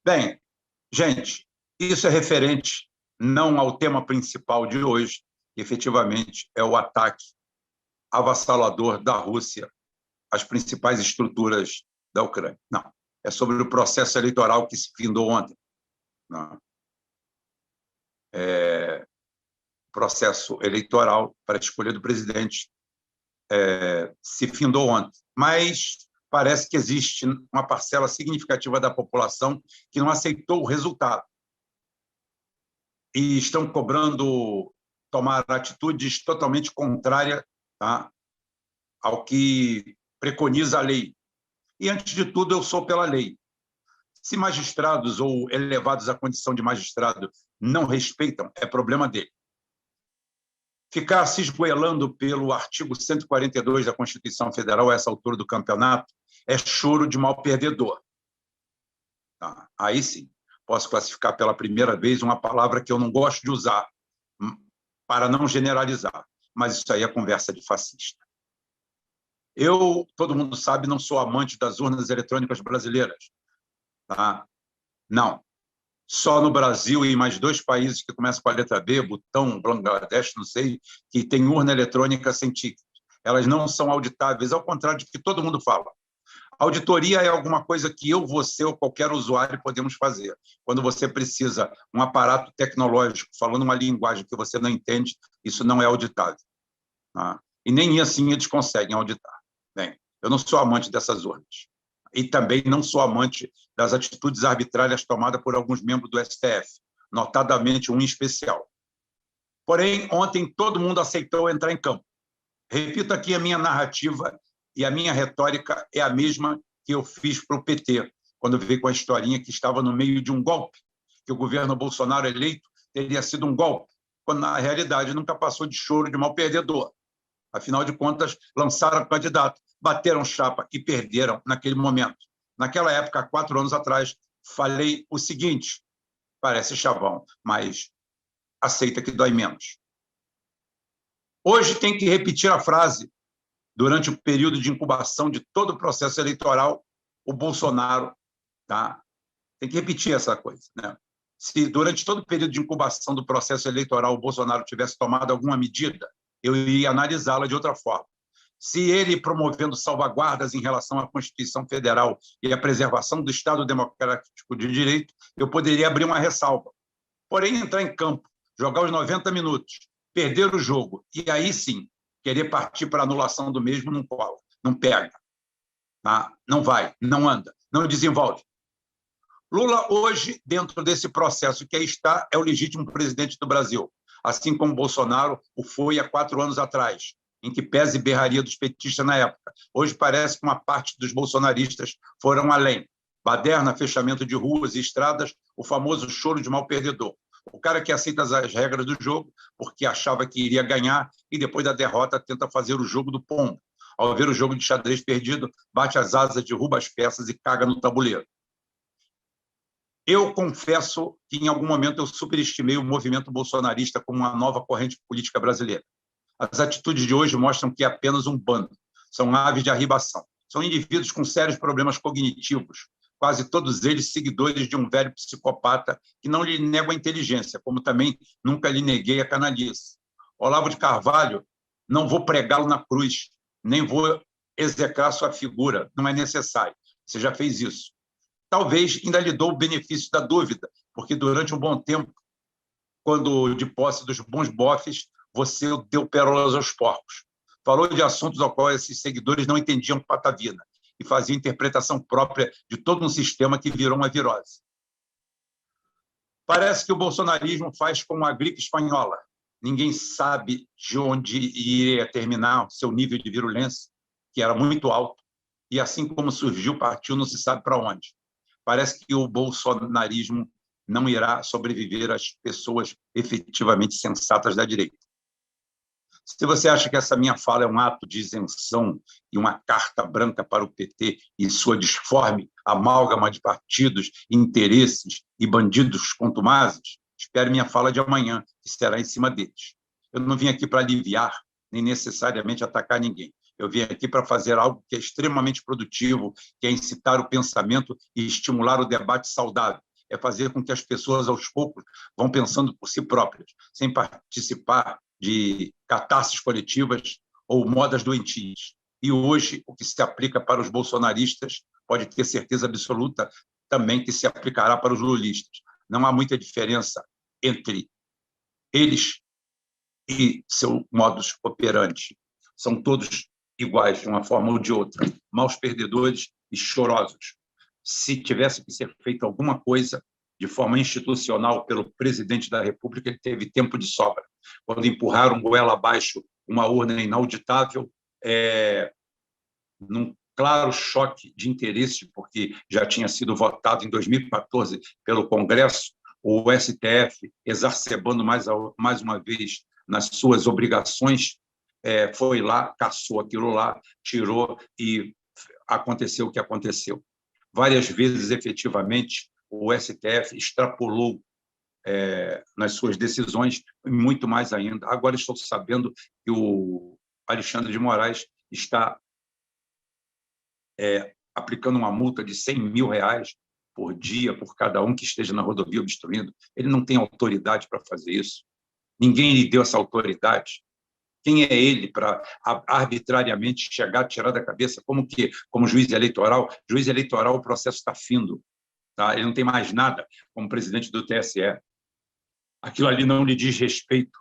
Bem, gente, isso é referente não ao tema principal de hoje, que efetivamente é o ataque avassalador da Rússia às principais estruturas da Ucrânia. Não, é sobre o processo eleitoral que se findou ontem. Não. O processo eleitoral para a escolha do presidente se findou ontem, mas parece que existe uma parcela significativa da população que não aceitou o resultado e estão cobrando tomar atitudes totalmente contrárias, tá, ao que preconiza a lei. E, antes de tudo, eu sou pela lei. Se magistrados ou elevados à condição de magistrado não respeitam, é problema dele. Ficar se esgoelando pelo artigo 142 da Constituição Federal a essa altura do campeonato é choro de mal perdedor. Tá? Aí sim, posso classificar pela primeira vez uma palavra que eu não gosto de usar, para não generalizar, mas isso aí é conversa de fascista. Eu, todo mundo sabe, não sou amante das urnas eletrônicas brasileiras. Tá? Não. Só no Brasil e em mais 2 países que começam com a letra B, Butão, Bangladesh, não sei, que tem urna eletrônica sem ticket. Elas não são auditáveis, ao contrário do que todo mundo fala. Auditoria é alguma coisa que eu, você ou qualquer usuário podemos fazer. Quando você precisa um aparato tecnológico falando uma linguagem que você não entende, isso não é auditável. Tá? E nem assim eles conseguem auditar. Bem, eu não sou amante dessas urnas. E também não sou amante das atitudes arbitrárias tomadas por alguns membros do STF, notadamente um em especial. Porém, ontem todo mundo aceitou entrar em campo. Repito aqui a minha narrativa e a minha retórica é a mesma que eu fiz para o PT, quando veio com a historinha que estava no meio de um golpe, que o governo Bolsonaro eleito teria sido um golpe, quando, na realidade, nunca passou de choro de mal perdedor. Afinal de contas, lançaram candidato, bateram chapa e perderam naquele momento. Naquela época, há 4 anos atrás, falei o seguinte, parece chavão, mas aceita que dói menos. Hoje tem que repetir a frase. Durante o período de incubação de todo o processo eleitoral, o Bolsonaro, tá, tem que repetir essa coisa, né? Se durante todo o período de incubação do processo eleitoral o Bolsonaro tivesse tomado alguma medida, eu iria analisá-la de outra forma. Se ele, promovendo salvaguardas em relação à Constituição Federal e à preservação do Estado Democrático de Direito, eu poderia abrir uma ressalva. Porém, entrar em campo, jogar os 90 minutos, perder o jogo, e aí sim, querer partir para a anulação do mesmo, não cola, não pega, tá? Não vai, não anda, não desenvolve. Lula, hoje, dentro desse processo que aí está, é o legítimo presidente do Brasil, assim como Bolsonaro o foi há 4 anos atrás, em que pese e berraria dos petistas na época. Hoje parece que uma parte dos bolsonaristas foram além. Baderna, fechamento de ruas e estradas, o famoso choro de mal perdedor. O cara que aceita as regras do jogo porque achava que iria ganhar e depois da derrota tenta fazer o jogo do pombo. Ao ver o jogo de xadrez perdido, bate as asas, derruba as peças e caga no tabuleiro. Eu confesso que, em algum momento, eu superestimei o movimento bolsonarista como uma nova corrente política brasileira. As atitudes de hoje mostram que é apenas um bando. São aves de arribação. São indivíduos com sérios problemas cognitivos, quase todos eles seguidores de um velho psicopata que não lhe nego a inteligência, como também nunca lhe neguei a canalice. Olavo de Carvalho, não vou pregá-lo na cruz, nem vou execrar sua figura, não é necessário. Você já fez isso. Talvez ainda lhe dou o benefício da dúvida, porque durante um bom tempo, quando de posse dos bons bofes, você deu pérolas aos porcos. Falou de assuntos aos quais esses seguidores não entendiam patavina e fazia interpretação própria de todo um sistema que virou uma virose. Parece que o bolsonarismo faz como a gripe espanhola. Ninguém sabe de onde iria terminar o seu nível de virulência, que era muito alto, e assim como surgiu, partiu, não se sabe para onde. Parece que o bolsonarismo não irá sobreviver às pessoas efetivamente sensatas da direita. Se você acha que essa minha fala é um ato de isenção e uma carta branca para o PT e sua disforme amálgama de partidos, interesses e bandidos contumazes, espere minha fala de amanhã, que será em cima deles. Eu não vim aqui para aliviar, nem necessariamente atacar ninguém. Eu vim aqui para fazer algo que é extremamente produtivo, que é incitar o pensamento e estimular o debate saudável, é fazer com que as pessoas, aos poucos, vão pensando por si próprias, sem participar de catástrofes coletivas ou modas doentias. E hoje, o que se aplica para os bolsonaristas pode ter certeza absoluta também que se aplicará para os lulistas. Não há muita diferença entre eles e seu modus operandi. São todos iguais, de uma forma ou de outra, maus perdedores e chorosos. Se tivesse que ser feito alguma coisa de forma institucional pelo presidente da República, ele teve tempo de sobra. Quando empurraram goela abaixo uma urna inauditável, num claro choque de interesse, porque já tinha sido votado em 2014 pelo Congresso, o STF, exacerbando mais uma vez nas suas obrigações, foi lá, caçou aquilo lá, tirou e aconteceu o que aconteceu. Várias vezes, efetivamente, o STF extrapolou nas suas decisões, muito mais ainda. Agora estou sabendo que o Alexandre de Moraes está aplicando uma multa de R$100 mil por dia por cada um que esteja na rodovia obstruindo. Ele não tem autoridade para fazer isso. Ninguém lhe deu essa autoridade. Quem é ele para arbitrariamente chegar, tirar da cabeça como juiz eleitoral? Juiz eleitoral, o processo está findo. Tá? Ele não tem mais nada como presidente do TSE. Aquilo ali não lhe diz respeito.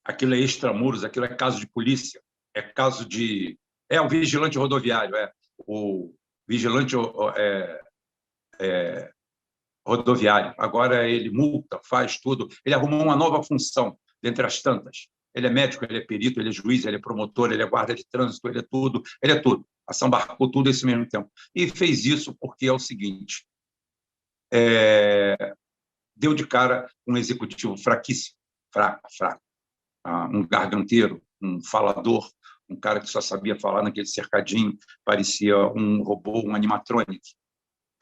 Aquilo é extramuros, aquilo é caso de polícia, é caso de... o vigilante rodoviário, o vigilante rodoviário. Agora ele multa, faz tudo. Ele arrumou uma nova função, dentre as tantas. Ele é médico, ele é perito, ele é juiz, ele é promotor, ele é guarda de trânsito, ele é tudo. Assambarcou tudo esse mesmo tempo. E fez isso porque é o seguinte, deu de cara com um executivo fraquíssimo, fraco, um garganteiro, um falador, um cara que só sabia falar naquele cercadinho, parecia um robô, um animatronic,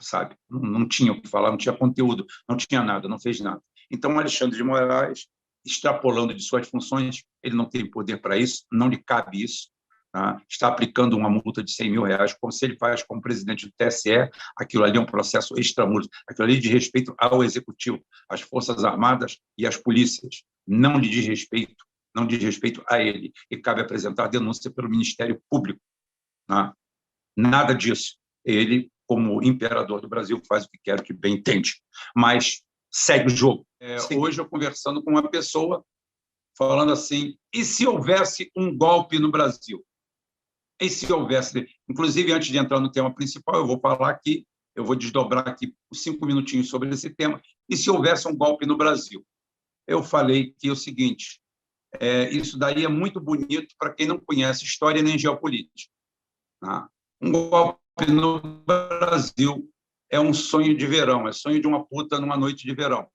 sabe? Não tinha o que falar, não tinha conteúdo, não tinha nada, não fez nada. Então, Alexandre de Moraes, extrapolando de suas funções, ele não tem poder para isso, não lhe cabe isso, tá? Está aplicando uma multa de R$100 mil, como se ele faz como presidente do TSE, aquilo ali é um processo extramuros, aquilo ali diz respeito ao Executivo, às Forças Armadas e às polícias, não lhe diz respeito, não diz respeito a ele, e cabe apresentar denúncia pelo Ministério Público. Tá? Nada disso. Ele, como imperador do Brasil, faz o que quer, o que bem entende, mas segue o jogo. Hoje, eu conversando com uma pessoa, falando assim, e se houvesse um golpe no Brasil? E se houvesse... Inclusive, antes de entrar no tema principal, eu vou falar aqui, eu vou desdobrar aqui 5 minutinhos sobre esse tema, e se houvesse um golpe no Brasil? Eu falei que é o seguinte, isso daí é muito bonito para quem não conhece história nem geopolítica. Tá? Um golpe no Brasil é um sonho de verão, é sonho de uma puta numa noite de verão.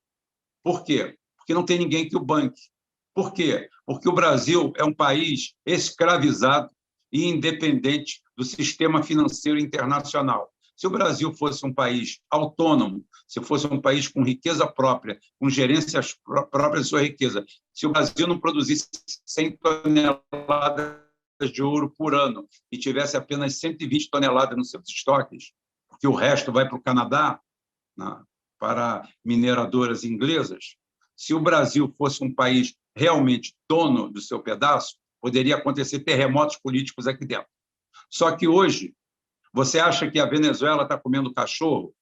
Por quê? Porque não tem ninguém que o banque. Por quê? Porque o Brasil é um país escravizado e independente do sistema financeiro internacional. Se o Brasil fosse um país autônomo, se fosse um país com riqueza própria, com gerência própria de sua riqueza, se o Brasil não produzisse 100 toneladas de ouro por ano e tivesse apenas 120 toneladas nos seus estoques, porque o resto vai para o Canadá, para mineradoras inglesas, se o Brasil fosse um país realmente dono do seu pedaço, poderia acontecer terremotos políticos aqui dentro. Só que hoje, você acha que a Venezuela está comendo cachorro?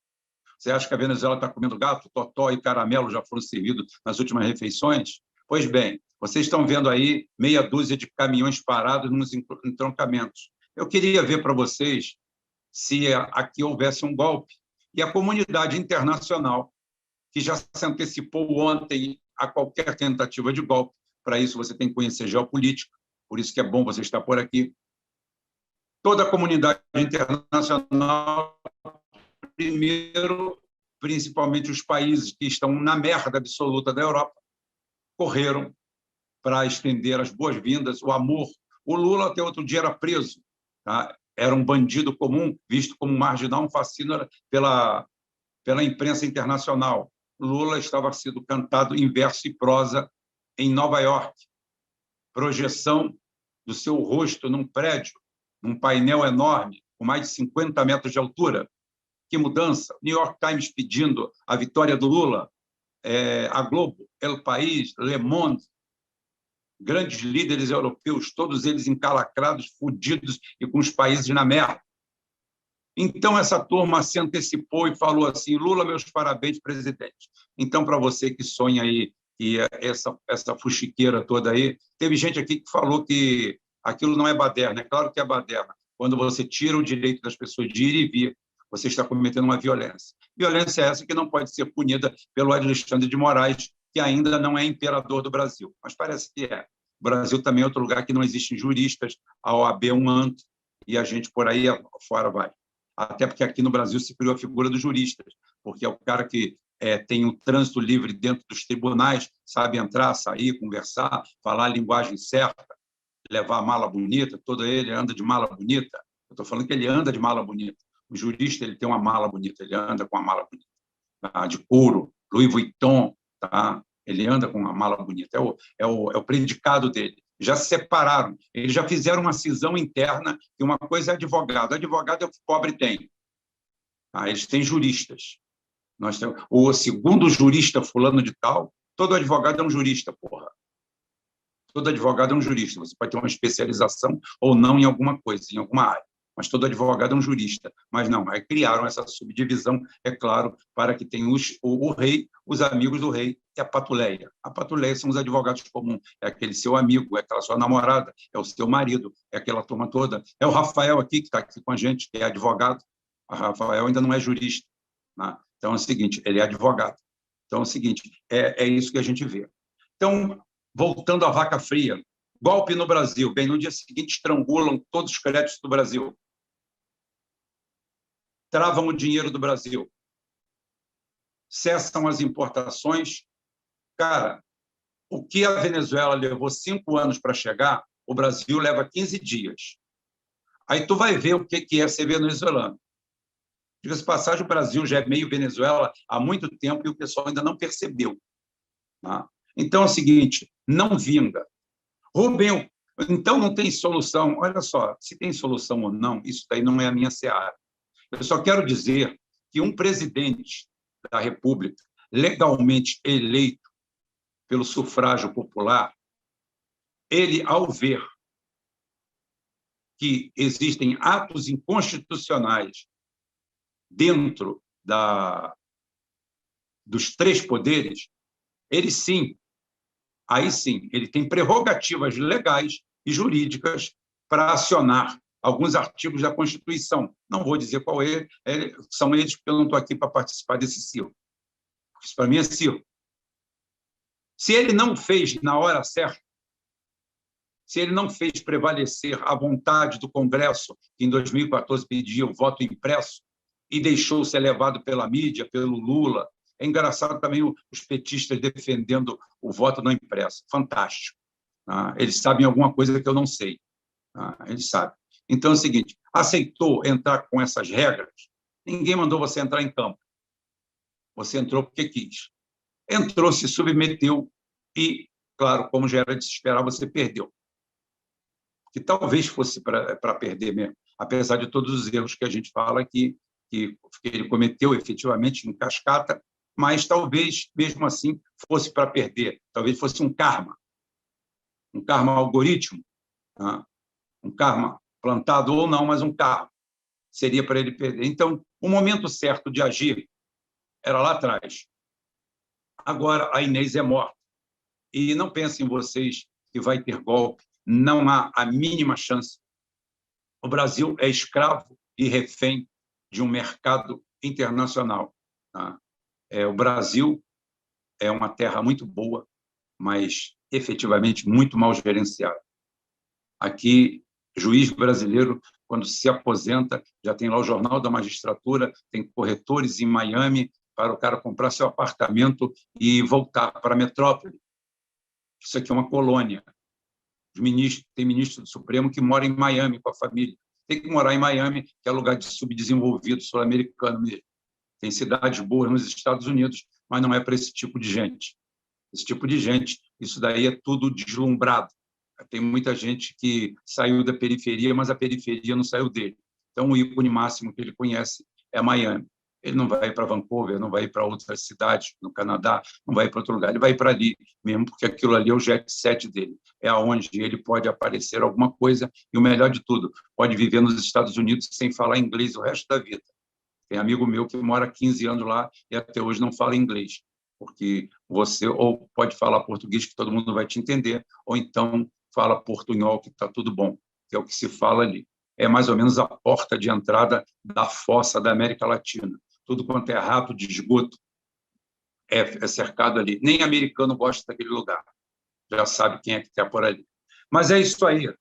Você acha que a Venezuela está comendo gato? Totó e caramelo já foram servidos nas últimas refeições? Pois bem, vocês estão vendo aí meia dúzia de caminhões parados nos entroncamentos. Eu queria ver para vocês se aqui houvesse um golpe. E a comunidade internacional, que já se antecipou ontem a qualquer tentativa de golpe, para isso você tem que conhecer geopolítica, por isso que é bom você estar por aqui. Toda a comunidade internacional, primeiro, principalmente os países que estão na merda absoluta da Europa, correram para estender as boas-vindas, o amor. O Lula, até outro dia, era preso. Tá? Era um bandido comum, visto como marginal, um fascínio pela imprensa internacional. Lula estava sendo cantado em verso e prosa em Nova York. Projeção do seu rosto num prédio, num painel enorme, com mais de 50 metros de altura. que mudança. New York Times pedindo a vitória do Lula, a Globo, El País, Le Monde, grandes líderes europeus, todos eles encalacrados, fudidos e com os países na merda. Então, essa turma se antecipou e falou assim: Lula, meus parabéns, presidente. Então, para você que sonha aí, e essa fuxiqueira toda aí, teve gente aqui que falou que aquilo não é baderna. É claro que é baderna. Quando você tira o direito das pessoas de ir e vir, você está cometendo uma violência. Violência essa que não pode ser punida pelo Alexandre de Moraes, que ainda não é imperador do Brasil, mas parece que é. O Brasil também é outro lugar que não existem juristas, a OAB é um antro, e a gente por aí fora vai. Até porque aqui no Brasil se criou a figura dos juristas, porque é o cara que tem um trânsito livre dentro dos tribunais, sabe entrar, sair, conversar, falar a linguagem certa, levar a mala bonita, todo ele anda de mala bonita. Eu estou falando que ele anda de mala bonita. O jurista ele tem uma mala bonita, ele anda com uma mala bonita, tá? De couro, Louis Vuitton, tá? Ele anda com uma mala bonita, é o predicado dele. Já se separaram, eles já fizeram uma cisão interna, que uma coisa é advogado é o que o pobre tem. Tá? Eles têm juristas. Nós temos, o segundo jurista fulano de tal, todo advogado é um jurista, porra. Todo advogado é um jurista. Você pode ter uma especialização ou não em alguma coisa, em alguma área, mas todo advogado é um jurista. Mas não, aí criaram essa subdivisão, é claro, para que tenha o rei, os amigos do rei e a patuleia. A patuleia são os advogados comuns, é aquele seu amigo, é aquela sua namorada, é o seu marido, é aquela turma toda. É o Rafael aqui, que está aqui com a gente, que é advogado. O Rafael ainda não é jurista, né? Então é o seguinte, ele é advogado. Então é o seguinte, é isso que a gente vê. Então, voltando à vaca fria, golpe no Brasil. Bem, no dia seguinte, estrangulam todos os créditos do Brasil. Travam o dinheiro do Brasil. Cessam as importações. Cara, o que a Venezuela levou 5 anos para chegar, o Brasil leva 15 dias. Aí tu vai ver o que é ser venezuelano. Diga-se de passagem, o Brasil já é meio Venezuela há muito tempo e o pessoal ainda não percebeu. Tá? Então é o seguinte, não vinga. Rubem, então não tem solução. Olha só, se tem solução ou não, isso daí não é a minha seara. Eu só quero dizer que um presidente da República, legalmente eleito pelo sufrágio popular, ele, ao ver que existem atos inconstitucionais dentro dos 3 poderes, ele sim, aí sim, ele tem prerrogativas legais e jurídicas para acionar alguns artigos da Constituição. Não vou dizer qual são eles, porque eu não estou aqui para participar desse circo. Isso para mim é circo. Se ele não fez na hora certa, se ele não fez prevalecer a vontade do Congresso, que em 2014 pedia o voto impresso, e deixou ser levado pela mídia, pelo Lula. É engraçado também os petistas defendendo o voto não impresso. Fantástico. Eles sabem alguma coisa que eu não sei. Eles sabem. Então é o seguinte, aceitou entrar com essas regras, ninguém mandou você entrar em campo. Você entrou porque quis. Entrou, se submeteu e, claro, como já era de se esperar, você perdeu. Que talvez fosse para perder mesmo, apesar de todos os erros que a gente fala que ele cometeu efetivamente em cascata, mas talvez, mesmo assim, fosse para perder. Talvez fosse um karma algoritmo, tá? Um karma plantado ou não, mas um karma. Seria para ele perder. Então, o momento certo de agir era lá atrás. Agora, a Inês é morta. E não pensem vocês que vai ter golpe. Não há a mínima chance. O Brasil é escravo e refém de um mercado internacional. Tá? O Brasil é uma terra muito boa, mas efetivamente muito mal gerenciada. Aqui, juiz brasileiro, quando se aposenta, já tem lá o Jornal da Magistratura, tem corretores em Miami para o cara comprar seu apartamento e voltar para a metrópole. Isso aqui é uma colônia. Tem ministro do Supremo que mora em Miami com a família. Tem que morar em Miami, que é lugar de subdesenvolvido sul-americano mesmo. Tem cidades boas nos Estados Unidos, mas não é para esse tipo de gente. Esse tipo de gente, isso daí é tudo deslumbrado. Tem muita gente que saiu da periferia, mas a periferia não saiu dele. Então, o ícone máximo que ele conhece é Miami. Ele não vai para Vancouver, não vai para outras cidades no Canadá, não vai para outro lugar, ele vai para ali mesmo, porque aquilo ali é o jet set dele, é aonde ele pode aparecer alguma coisa, e o melhor de tudo, pode viver nos Estados Unidos sem falar inglês o resto da vida. Tem amigo meu que mora há 15 anos lá e até hoje não fala inglês, porque você ou pode falar português, que todo mundo vai te entender, ou então fala portunhol, que está tudo bom, que é o que se fala ali. É mais ou menos a porta de entrada da fossa da América Latina. Tudo quanto é rato de esgoto é cercado ali. Nem americano gosta daquele lugar, já sabe quem é que está por ali. Mas é isso aí.